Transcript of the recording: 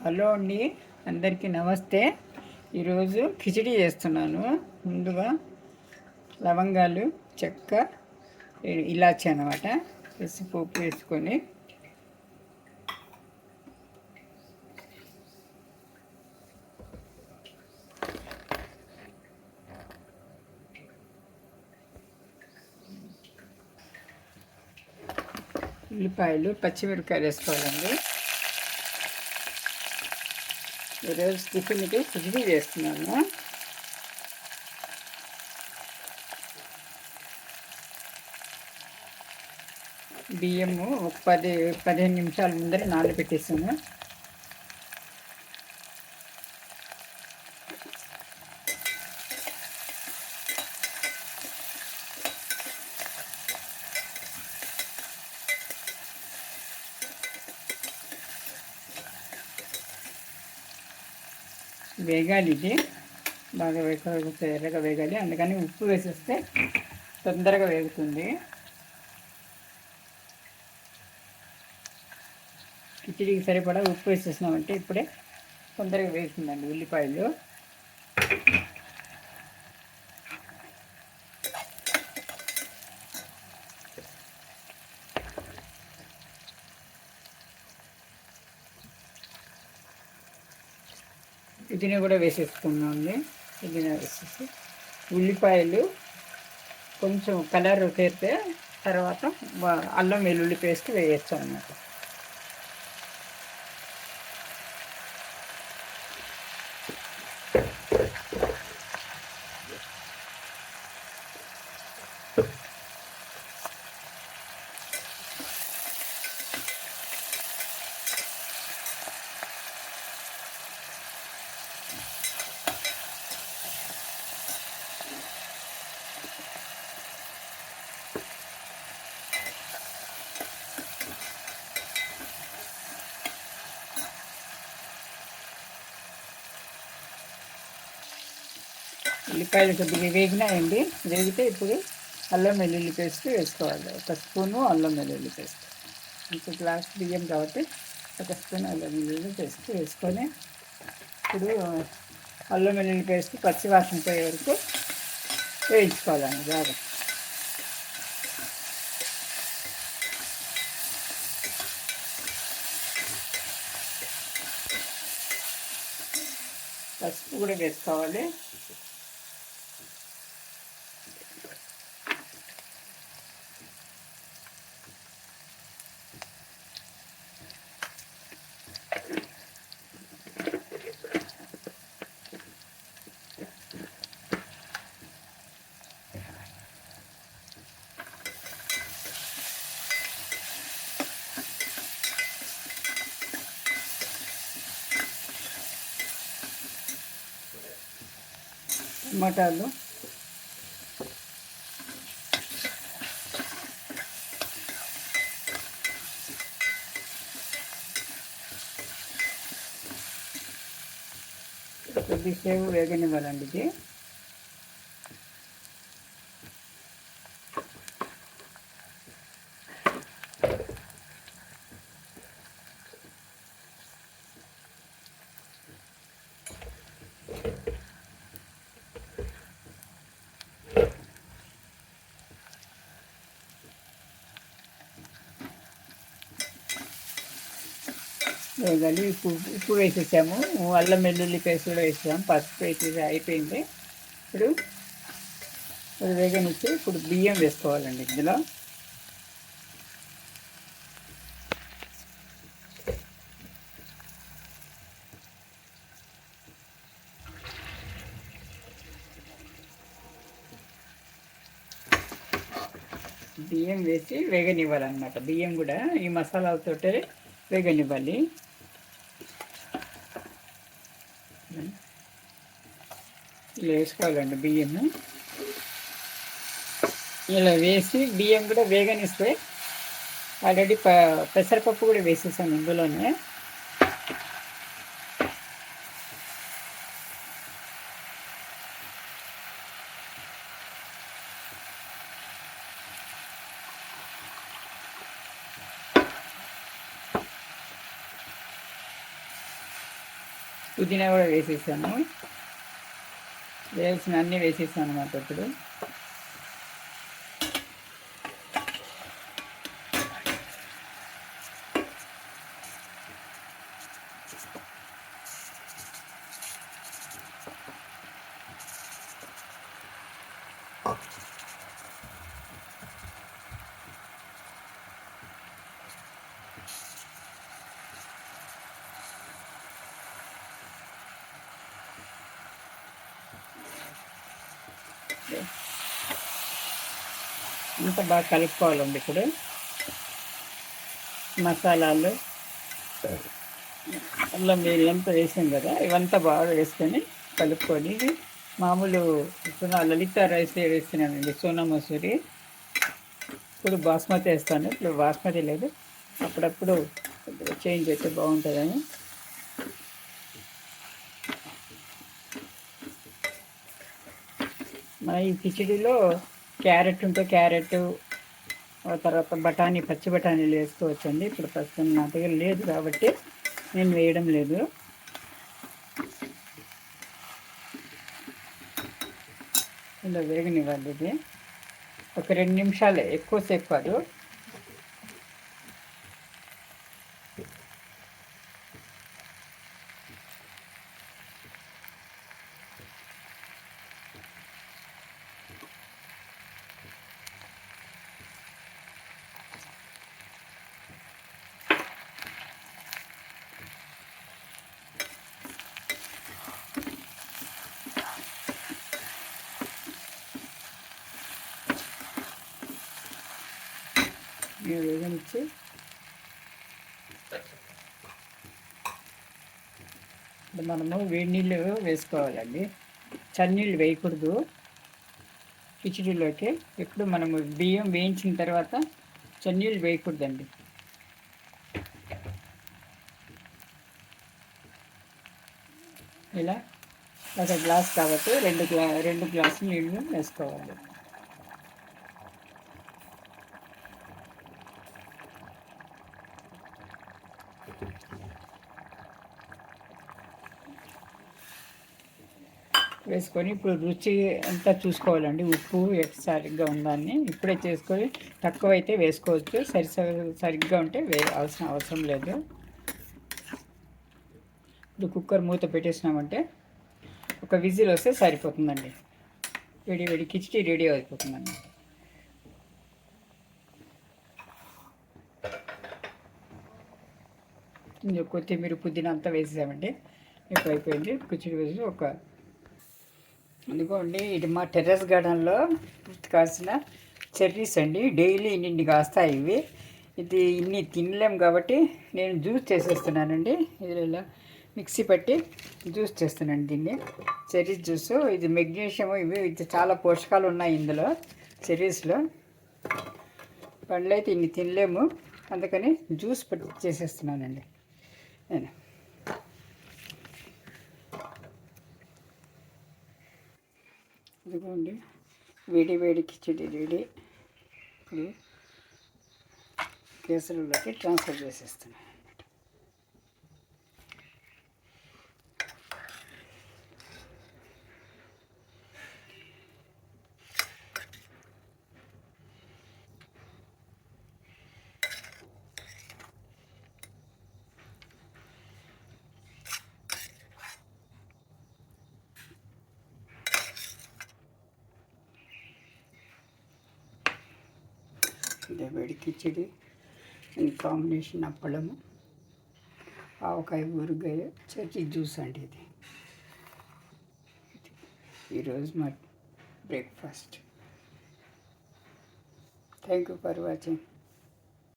Hello అండి, అందరికీ నమస్తే. ఈరోజు కిచిడి చేస్తున్నాను. ముందుగా లవంగాలు, చెక్క, ఇలాచి అన్నమాట వేసి పోపు వేసుకొని ఉల్లిపాయలు, పచ్చిమిరపకాయలు వేసుకోవాలండి. ఈరోజు టిఫిన్కి కిచిడి చేస్తున్నాను. బియ్యము ఒక 15 నిమిషాల ముందర నానబెట్టేసాను. వేగాలి, ఇది బాగా ఎర్రగా వేగాలి. అందుకని ఉప్పు వేసేస్తే తొందరగా వేగుతుంది. కిచిడికి సరిపడా ఉప్పు వేసేసినామంటే ఇప్పుడే తొందరగా వేస్తుందండి. ఉల్లిపాయలు పుదీనా కూడా వేసేసుకున్నాండి. పుదీనా వేసేసి ఉల్లిపాయలు కొంచెం కలర్ చేస్తే తర్వాత అల్లం వెల్లుల్లి పేస్ట్ వేయచ్చు అన్నమాట. ఉల్లిపాయలు కొద్దిగా వేగినాయండి. వేగితే ఇప్పుడు అల్లం వెల్లుల్లి పేస్ట్ వేసుకోవాలి. ఒక స్పూను అల్లం వెల్లుల్లి పేస్ట్, ఇంకో గ్లాస్ బియ్యం కాబట్టి ఒక స్పూన్ అల్లం వెల్లుల్లి పేస్ట్ వేసుకొని ఇప్పుడు అల్లం వెల్లుల్లి పేస్ట్ పచ్చివాసన పోయే వరకు వేయించుకోవాలండి బాగా. పసుపు కూడా వేసుకోవాలి. టమాటాలు, కొద్దిసేపు వేగనివ్వాలండి. ఇది వేగాలి. ఉప్పు వేసేసాము, అల్లం వెల్లుల్లి పేస్ట్ కూడా వేసాము, పసుపు వేసేసి అయిపోయింది. ఇప్పుడు వేగనిచ్చి ఇప్పుడు బియ్యం వేసుకోవాలండి. ఇందులో బియ్యం వేసి వేగనివ్వాలన్నమాట. బియ్యం కూడా ఈ మసాలాలతోటే వేగనివ్వాలి. ఇలా వేసుకోవాలండి బియ్యము. ఇలా వేసి బియ్యం కూడా వేగనిస్తే ఆల్రెడీ పెసరపప్పు కూడా వేసేసాను ఇందులోనే. పుదీనా కూడా వేసేసాను. వేసిన అన్నీ వేసేసాను అన్నమాట. ఇప్పుడు ఇంత బాగా కలుపుకోవాలండి. ఇప్పుడు మసాలాలు అల్లం వెల్లుల్లి వేసాం కదా, ఇవంతా బాగా వేసుకొని కలుపుకొని, ఇది మామూలు లలిత రైస్ వేస్తున్నానండి, సోనా మసూరి. ఇప్పుడు బాస్మతి వేస్తాను. ఇప్పుడు బాస్మతి లేదు, అప్పుడప్పుడు చేంజ్ అయితే బాగుంటుందని. మన ఈ కిచిడిలో క్యారెట్ ఉంటే క్యారెట్, తర్వాత బఠానీ, పచ్చి బఠానీలు వేసుకోవచ్చండి. ఇప్పుడు ప్రస్తుతం నా దగ్గర లేదు కాబట్టి నేను వేయడం లేదు. ఇలా వేగనివ్వాలి. ఇది ఒక 2 నిమిషాలే, ఎక్కువసేపు కాదు. వేగనిచ్చి మనము వేడి నీళ్ళు వేసుకోవాలండి. చన్నీళ్ళు వేయకూడదు కిచిడిలోకి. ఎప్పుడు మనము బియ్యం వేయించిన తర్వాత చన్నీళ్ళు వేయకూడదండి. ఇలా ఒక గ్లాస్ కాబట్టి 2 గ్లాసులు నీళ్ళు వేసుకోవాలి. వేసుకొని ఇప్పుడు రుచి అంతా చూసుకోవాలండి. ఉప్పు సరిగ్గా ఉందని ఇప్పుడే చేసుకొని, తక్కువైతే వేసుకోవచ్చు, సరిగ్గా ఉంటే అవసరం లేదు. ఇప్పుడు కుక్కర్ మూత పెట్టేసినామంటే ఒక విజిల్ వస్తే సరిపోతుందండి. వేడి కిచిడి రెడీ అయిపోతుందండి. కొత్తిమీర, పుదీనా అంతా వేసేసామండి. ఇప్పుడు అయిపోయింది కిచిడి. వేసి ఇదిగోండి, ఇది మా టెర్రస్ గార్డెన్లో కాసిన చెర్రీస్ అండి. డైలీ ఇన్ని కాస్తాయి ఇవి. ఇది ఇన్ని తినలేం కాబట్టి నేను జ్యూస్ చేసేస్తున్నానండి. ఇది ఇలా మిక్సీ పట్టి జ్యూస్ చేస్తున్నాను దీన్ని, చెర్రీస్ జ్యూస్. ఇది మెగ్నీషియం, ఇది చాలా పోషకాలు ఉన్నాయి ఇందులో, చెర్రీస్లో. పండ్లు అయితే ఇన్ని తినలేము, అందుకని జ్యూస్ పట్టి చేసేస్తున్నానండి నేను. ఇదిగోండి, వేడి కిచిడి రెడీ. ఇప్పుడు కేసరిలోకి ట్రాన్స్ఫర్ చేసేస్తున్నాను. వేడి కిచిడి ఇన్ కాంబినేషన్ అప్పడము, ఆవకాయ, ఊరగాయ, చెర్రీ జ్యూస్ అండి. ఇది ఈరోజు మా breakfast. Thank you for watching.